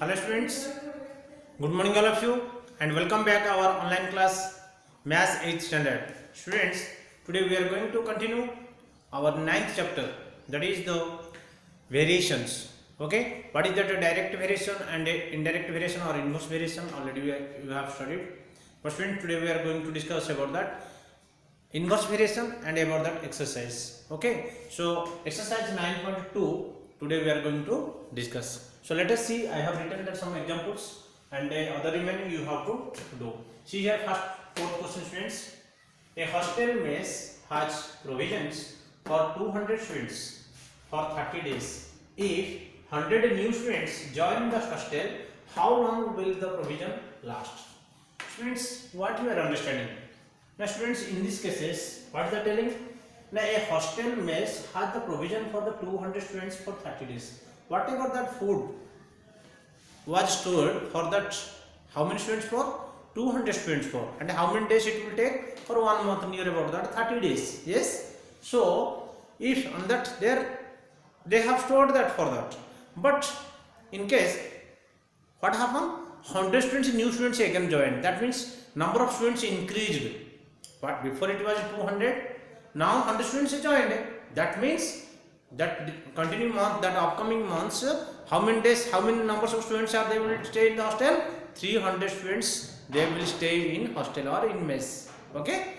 Hello students, good morning all of you and welcome back our online class Maths 8th standard. Students, today we are going to continue our 9th chapter, that is the variations. Okay, what is that? A direct variation and a indirect variation or inverse variation already you have studied. But students, today we are going to discuss about that inverse variation and about that exercise. Okay, so exercise 9.2 today we are going to discuss. So let us see, I have written that some examples and other remaining you have to do. See here, first fourth question students. A hostel mess has provisions for 200 students for 30 days. If 100 new students join the hostel, how long will the provision last? Students, what you are understanding? Now students, in these cases, what they are telling? Now a hostel mess has the provision for the 200 students for 30 days. Whatever that food was stored for that, how many students for? 200 students for. And how many days it will take? For 1 month, near about that 30 days. Yes. So if on that they have stored that for that. But in case what happened? 100 students, new students again joined. That means number of students increased. But before it was 200, now 100 students joined. That means that continuing month, that upcoming months, how many days, how many numbers of students are they will stay in the hostel? 300 students they will stay in hostel or in mess. Okay.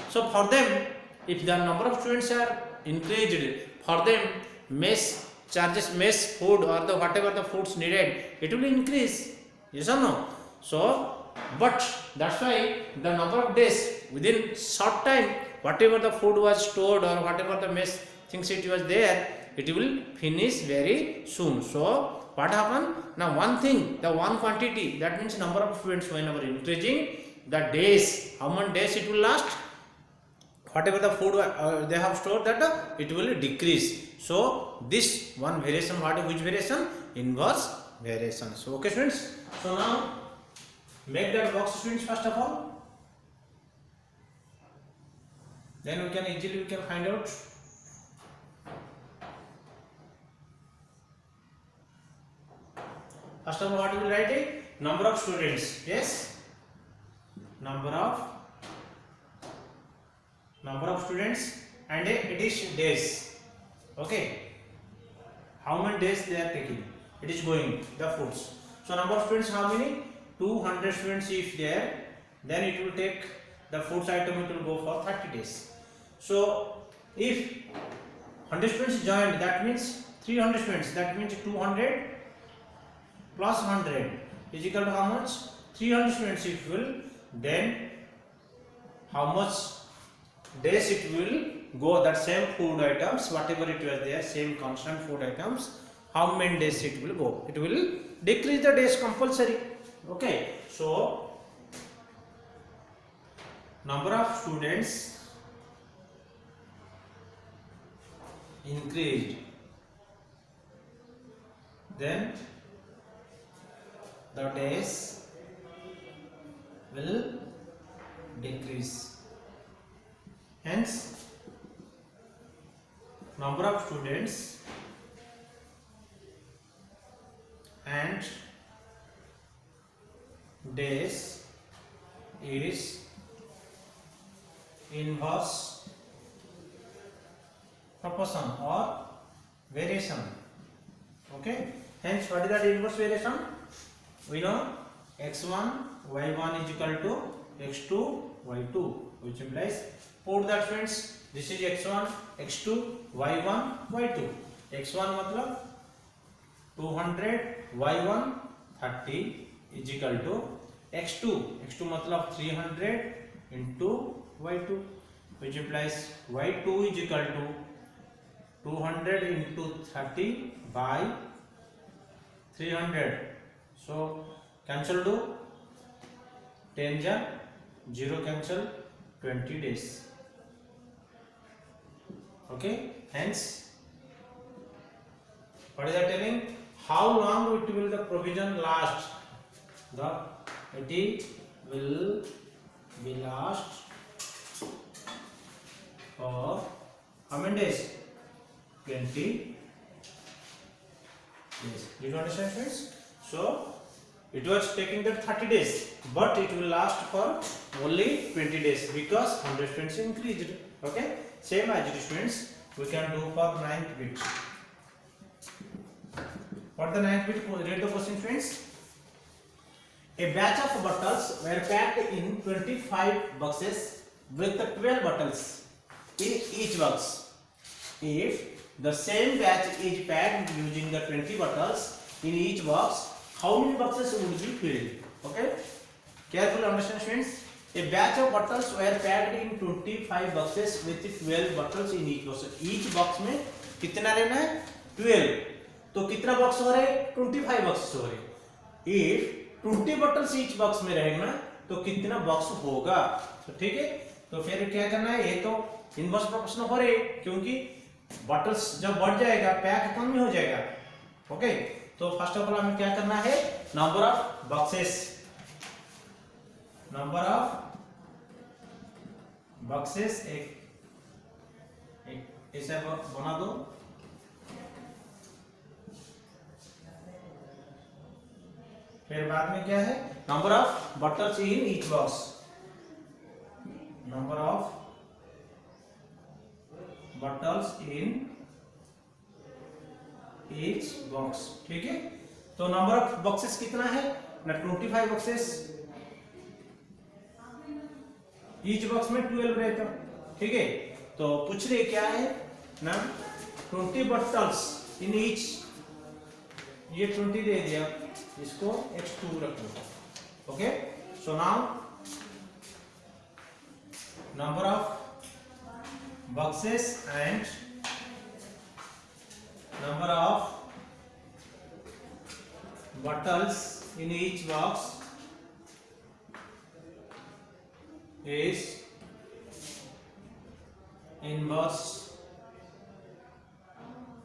So for them, if the number of students are increased, for them mess charges, mess food or the whatever the foods needed, it will increase. Yes or no? So, but that's why the number of days within short time, whatever the food was stored or whatever the mess things it was there, it will finish very soon. So what happened? Now one thing, the one quantity, that means number of students whenever increasing, the days, how many days it will last, whatever the food they have stored, that it will decrease. So this one variation, which variation? Inverse variation. So okay students, so now make that box students first of all, then we can easily find out. First of all, what we will write it? Number of students. Yes, number of students and it is days. Okay, how many days they are taking? It is going the foods. So number of students, how many? 200 students if there, then it will take the foods item, it will go for 30 days. So if 100 students joined, that means 300 students, that means 200 plus 100 is equal to how much? 300 students it will, then how much days it will go, that same food items, whatever it was there, same constant food items, how many days it will go? It will decrease the days compulsory. Okay, so number of students increased, then the days will decrease. Hence, number of students and days is inverse proportion or variation. Okay, hence what is that inverse variation? We know x1 y1 is equal to x2 y2, which implies put that friends, this is x1 x2 y1 y2. x1 matlab 200 y1 30 is equal to x2 matlab 300 into y2, which implies y2 is equal to 200 into 30 by 300. So cancel do 10 ja 0 cancel 20 days. Okay, hence what is that telling? How long it will the provision last? It will be last for how many days? 20 days. Did you understand friends? So it was taking that 30 days, but it will last for only 20 days because 100 students increased. Okay, same as it, students, we can do for 9th bit. What the 9th bit? Read the question, friends. A batch of bottles were packed in 25 boxes with 12 bottles in each box. If the same batch is packed using the 20 bottles in each box, how many boxes would be filled? Okay, carefully understand, students. A batch of bottles were packed in 25 boxes with 12 bottles in each box. Each box में कितना रहना है? 12. तो कितना box हो रहे हैं? 25 box हो रहे हैं. If 20 bottles each बॉक्स में रहेगा ना, तो कितना बॉक्स होगा? तो ठीक है, तो फिर क्या करना है? ये तो इनवर्स प्रोपोर्शनल हो रहे हैं, क्योंकि बॉटल्स जब बढ़ जाएगा पैक कम ही हो जाएगा. ओके, तो फर्स्ट ऑफ ऑल हमें क्या करना है? Number of boxes, number of boxes एक ऐसा बना दो. फिर बाद में क्या है? Number of bottles in each box, number of bottles in each box. ठीक है, तो नंबर ऑफ बॉक्सेस कितना है ना? 25 बॉक्सेस. ईच बॉक्स में 12 रहता. ठीक है, तो पूछ रहे क्या है ना? 20 बॉटल्स इन ईच. ये 20 दे दिया, इसको x2 रखो. Okay, so now number of boxes and number of bottles in each box is inverse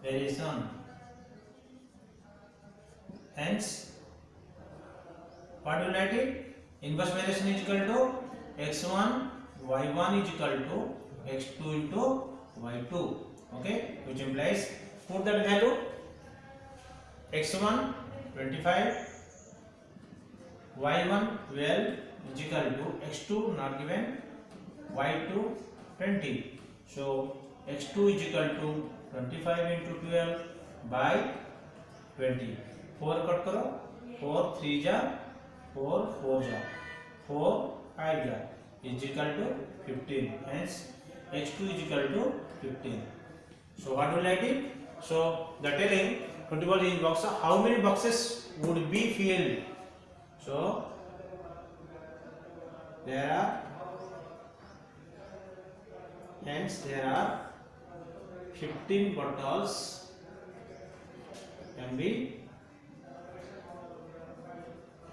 variation. Hence, what do you write it? Inverse variation is equal to x1 y1 is equal to x2 into y2. Okay, which implies put that value x1 25, y1 12 is equal to x2 not given, y2 20. So x2 is equal to 25 into 12 by 20. 4 cut करो, 4 3 जा 4 4 जा 4 5 जा is equal to 15. Hence x2 is equal to 15. So what do you write it? So the telling 20 balls in box, how many boxes would be filled? So there are, hence there are 15 bottles can be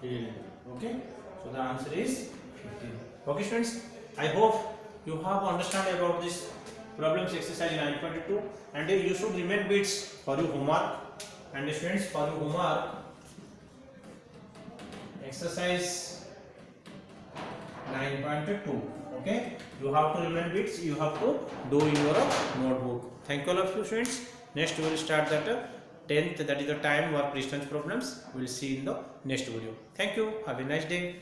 filled. Okay, so the answer is 15. Okay students, I hope you have understand about this problems exercise 9.2, and you should remain bits for your homework. And students, for your homework exercise 9.2, okay, you have to remain bits, you have to do in your notebook. Thank you all of you students. Next we will start that 10th, that is the time work distance problems. We will see in the next video. Thank you, have a nice day.